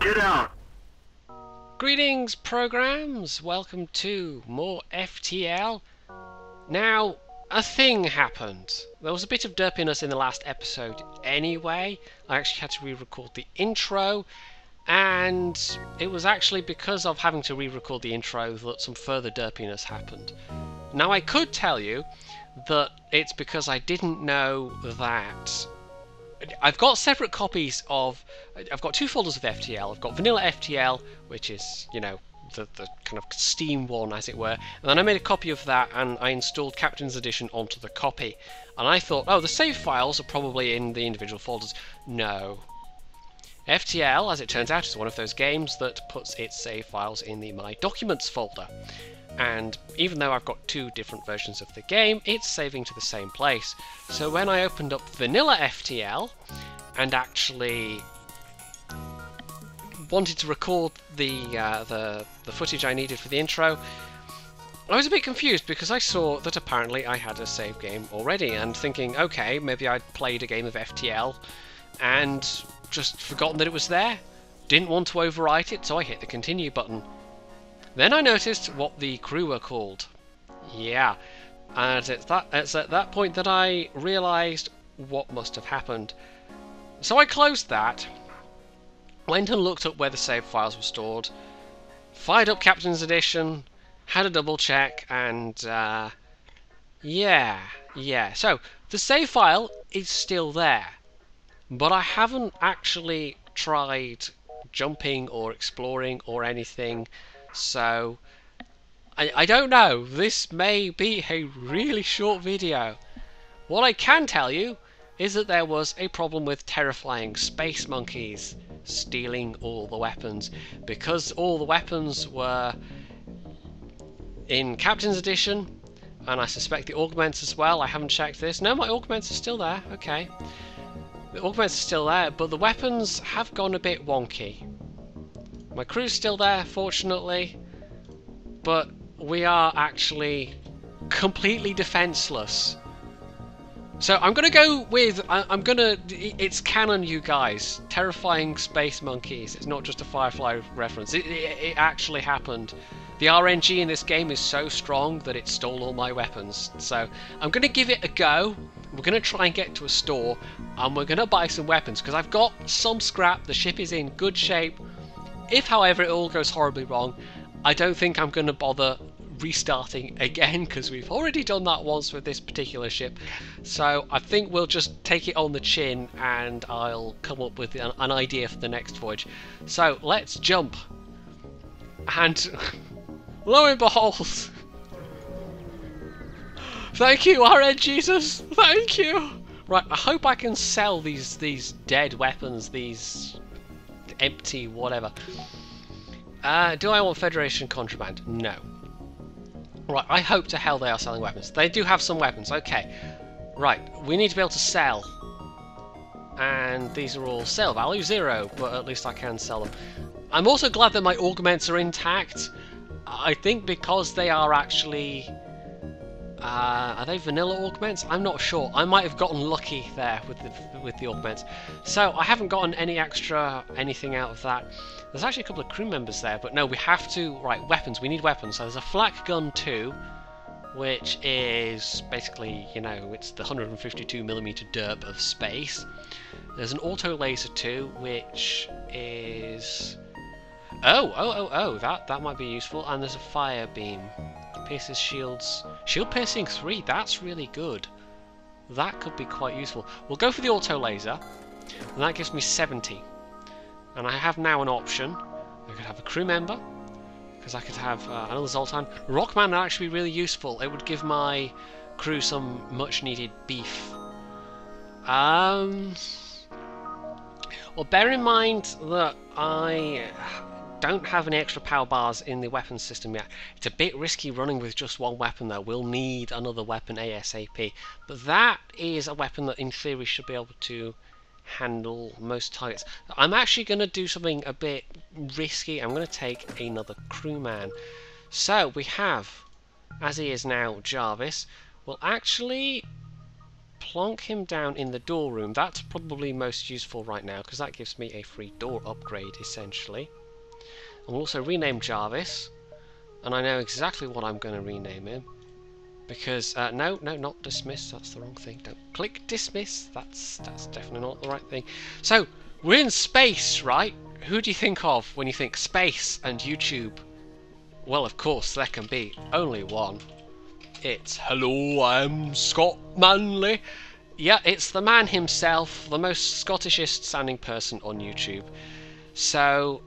Get out! Greetings, programs! Welcome to more FTL. Now, a thing happened. There was a bit of derpiness in the last episode anyway. I actually had to re-record the intro, and it was actually because of having to re-record the intro that some further derpiness happened. Now, I could tell you that it's because I didn't know that I've got separate copies of... I've got two folders of FTL. I've got vanilla FTL, which is, you know, the kind of Steam one, as it were. And then I made a copy of that, and I installed Captain's Edition onto the copy. And I thought, oh, the save files are probably in the individual folders. No. FTL, as it turns out, is one of those games that puts its save files in the My Documents folder. And even though I've got two different versions of the game, it's saving to the same place. So when I opened up vanilla FTL and actually wanted to record the footage I needed for the intro, I was a bit confused because I saw that apparently I had a save game already, and thinking, okay, maybe I'd played a game of FTL and just forgotten that it was there. Didn't want to overwrite it, so I hit the continue button. Then I noticed what the crew were called. Yeah, and it's at that point that I realised what must have happened. So I closed that, went and looked up where the save files were stored, fired up Captain's Edition, had a double check, and yeah. So the save file is still there, but I haven't actually tried jumping or exploring or anything. So, I don't know, this may be a really short video. What I can tell you is that there was a problem with terrifying space monkeys stealing all the weapons, because all the weapons were in Captain's Edition, and I suspect the augments as well. I haven't checked this. No, my augments are still there, okay. The augments are still there, but the weapons have gone a bit wonky. My crew's still there, fortunately, but we are actually completely defenseless. So I'm gonna go with, it's canon, you guys. Terrifying space monkeys. It's not just a Firefly reference. It actually happened. The RNG in this game is so strong that it stole all my weapons. So I'm gonna give it a go. We're gonna try and get to a store, and we're gonna buy some weapons, because I've got some scrap. The ship is in good shape. If, however, it all goes horribly wrong, I don't think I'm going to bother restarting again, because we've already done that once with this particular ship. So I think we'll just take it on the chin, and I'll come up with an idea for the next voyage. So let's jump. And lo and behold, thank you, RNGesus, thank you. Right, I hope I can sell these dead weapons, these empty whatever. Do I want Federation contraband? No. Right, I hope to hell they are selling weapons. They do have some weapons, okay. Right, we need to be able to sell. And these are all sale value 0, but at least I can sell them. I'm also glad that my augments are intact. I think because they are actually... are they vanilla augments? I'm not sure. I might have gotten lucky there with the augments. So I haven't gotten any extra anything out of that. There's actually a couple of crew members there, but no, we have to... Right, weapons. We need weapons. So there's a flak gun 2, which is basically, you know, it's the 152mm derp of space. There's an auto laser 2, which is... Oh, that might be useful. And there's a fire beam. Pierces shields. Shield piercing 3, that's really good. That could be quite useful. We'll go for the auto laser, and that gives me 70. And I have now an option. I could have a crew member, because I could have another Zoltan. Rockman would actually be really useful. It would give my crew some much needed beef. Well, bear in mind that I don't have any extra power bars in the weapons system yet. It's a bit risky running with just one weapon though. We'll need another weapon ASAP. But that is a weapon that in theory should be able to handle most targets. I'm actually going to do something a bit risky. I'm going to take another crewman. So we have, as he is now, Jarvis. Well, actually, plonk him down in the door room. That's probably most useful right now, because that gives me a free door upgrade, essentially. And we'll also rename Jarvis, and I know exactly what I'm going to rename him. Because, no, not dismiss, that's the wrong thing. Don't click dismiss, that's definitely not the right thing. So, we're in space, right? Who do you think of when you think space and YouTube? Well, of course, there can be only one. It's, hello, I'm Scott Manley. Yeah, it's the man himself, the most Scottishest sounding person on YouTube. So,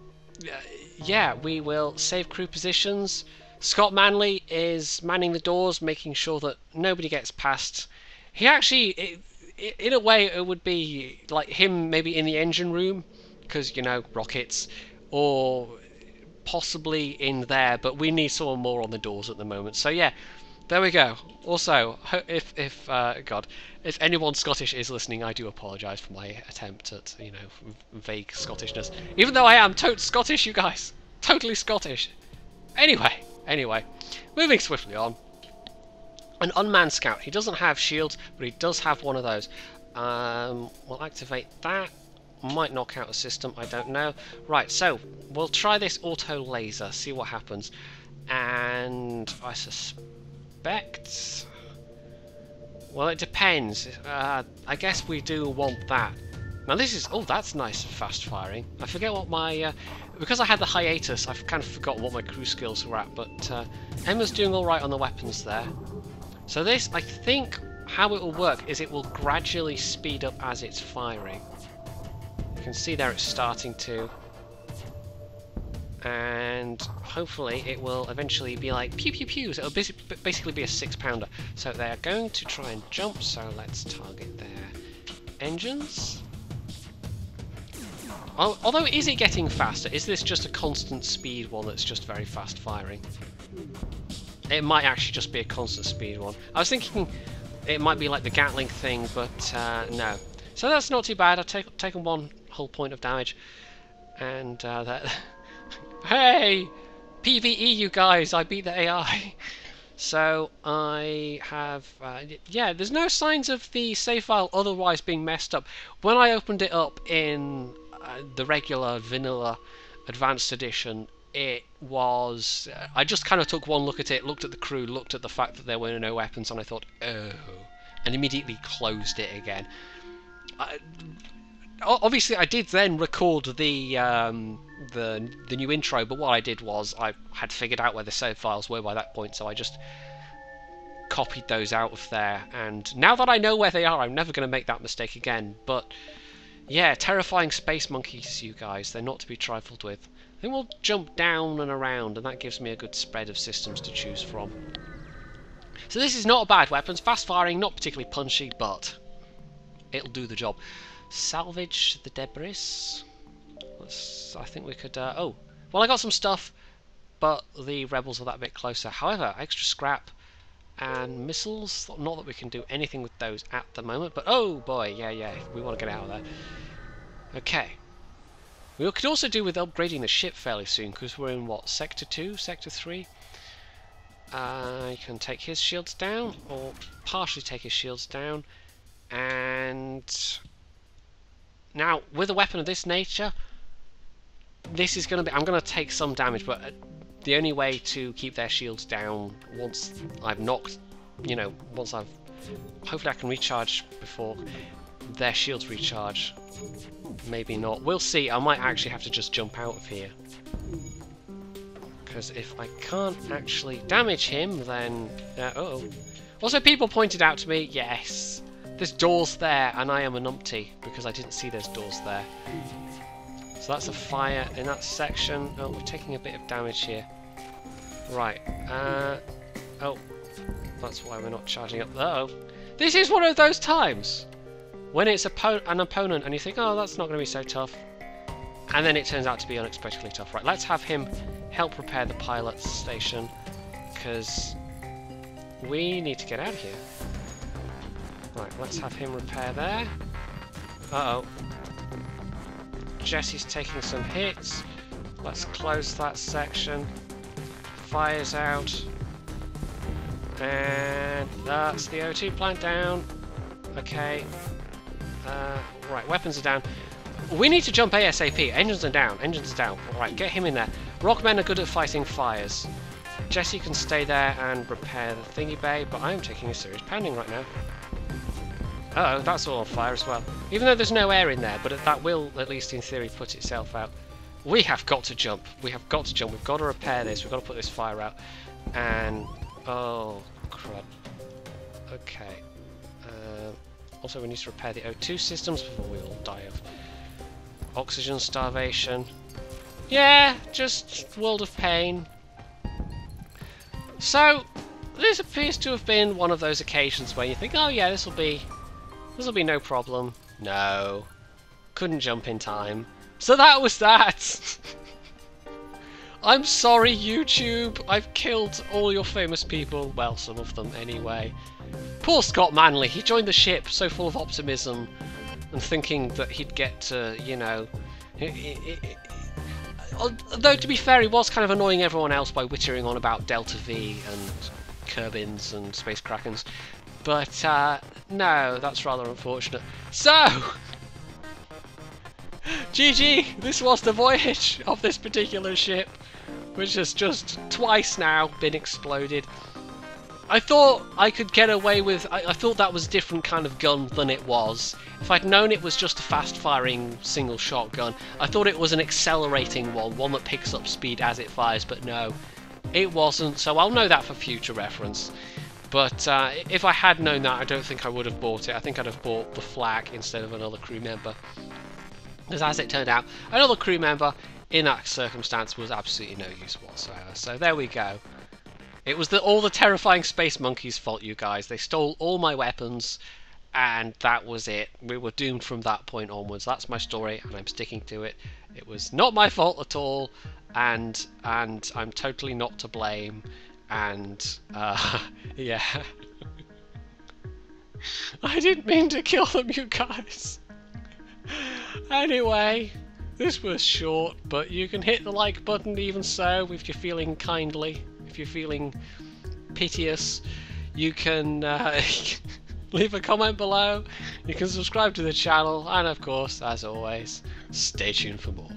yeah, we will save crew positions. Scott Manley is manning the doors, making sure that nobody gets past. He actually, in a way, it would be like him maybe in the engine room, because, you know, rockets, or possibly in there, but we need someone more on the doors at the moment. So yeah, there we go. Also, if anyone Scottish is listening, I do apologise for my attempt at, you know, vague Scottishness. Even though I am totes Scottish, you guys, totally Scottish. Anyway, moving swiftly on. An unmanned scout. He doesn't have shields, but he does have one of those. We'll activate that. Might knock out a system, I don't know. Right, so we'll try this auto laser, see what happens. And I suspect... well, it depends. I guess we do want that. Now this is... oh, that's nice fast firing. I forget what my... because I had the hiatus, I've kind of forgotten what my crew skills were at, but Emma's doing alright on the weapons there. So this, I think, how it will work is it will gradually speed up as it's firing. You can see there it's starting to. And hopefully it will eventually be like pew pew pew, so it'll basically be a 6-pounder. So they're going to try and jump, so let's target their engines. Although, is it getting faster? Is this just a constant speed one that's just very fast firing? It might actually just be a constant speed one. I was thinking it might be like the Gatling thing, but no. So that's not too bad. I've taken 1 whole point of damage. And that... hey! PvE, you guys! I beat the AI! So I have... yeah, there's no signs of the save file otherwise being messed up. When I opened it up in... the regular vanilla advanced edition, it was I just kind of took one look at it, looked at the crew, looked at the fact that there were no weapons, and I thought, oh, and immediately closed it again. Obviously I did then record the new intro, but what I did was I had figured out where the save files were by that point, so I just copied those out of there, and now that I know where they are, I'm never going to make that mistake again. But yeah, terrifying space monkeys, you guys. They're not to be trifled with. I think we'll jump down and around, and that gives me a good spread of systems to choose from. So this is not a bad weapon. Fast firing, not particularly punchy, but it'll do the job. Salvage the debris. I think we could... oh, well, I got some stuff, but the rebels are that bit closer. However, extra scrap and missiles. Not that we can do anything with those at the moment, but oh boy, yeah, we want to get out of there. Okay. We could also do with upgrading the ship fairly soon, because we're in, what, Sector 2? Sector 3? I can take his shields down, or partially take his shields down, and... now, with a weapon of this nature, this is going to be... I'm going to take some damage, but the only way to keep their shields down once I've knocked... you know, once I've... hopefully I can recharge before their shields recharge. Maybe not. We'll see. I might actually have to just jump out of here. Because if I can't actually damage him, then... uh-oh. Also, people pointed out to me, yes, there's doors there, and I am a numpty, because I didn't see there's doors there. So that's a fire in that section. Oh, we're taking a bit of damage here. Right. Oh. That's why we're not charging up. Uh-oh. This is one of those times when it's an opponent and you think, oh, that's not going to be so tough. And then it turns out to be unexpectedly tough. Right, let's have him help repair the pilot's station, because we need to get out of here. Right, let's have him repair there. Uh-oh. Jesse's taking some hits. Let's close that section. Fire's out. And that's the O2 plant down. Okay. Right, weapons are down. We need to jump ASAP. Engines are down. Engines are down. Right, get him in there. Rockmen are good at fighting fires. Jesse can stay there and repair the thingy bay, but I'm taking a serious pounding right now. Uh oh, that's all on fire as well. Even though there's no air in there, but that will, at least in theory, put itself out. We have got to jump. We have got to jump. We've got to repair this. We've got to put this fire out. And... oh, crud. Okay. Also, we need to repair the O2 systems before we all die of oxygen starvation. Yeah, just world of pain. So, this appears to have been one of those occasions where you think, oh yeah, this'll be no problem. No. Couldn't jump in time. So that was that! I'm sorry, YouTube. I've killed all your famous people. Well, some of them anyway. Poor Scott Manley. He joined the ship so full of optimism and thinking that he'd get to, you know... Though, to be fair, he was kind of annoying everyone else by wittering on about Delta V and Kerbins and Space Krakens. But, no, that's rather unfortunate. So... GG! This was the voyage of this particular ship, which has just twice now been exploded. I thought I could get away with... I thought that was a different kind of gun than it was. If I'd known it was just a fast-firing single shotgun, I thought it was an accelerating one that picks up speed as it fires, but no, it wasn't, so I'll know that for future reference. But if I had known that, I don't think I would have bought it. I think I'd have bought the flak instead of another crew member. Because as it turned out, another crew member in that circumstance was absolutely no use whatsoever. So there we go. It was all the terrifying space monkeys' fault, you guys. They stole all my weapons, and that was it. We were doomed from that point onwards. That's my story, and I'm sticking to it. It was not my fault at all, and I'm totally not to blame. And yeah, I didn't mean to kill them, you guys. Anyway, this was short, but you can hit the like button even so if you're feeling kindly. If you're feeling piteous, you can leave a comment below, you can subscribe to the channel, and of course, as always, stay tuned for more.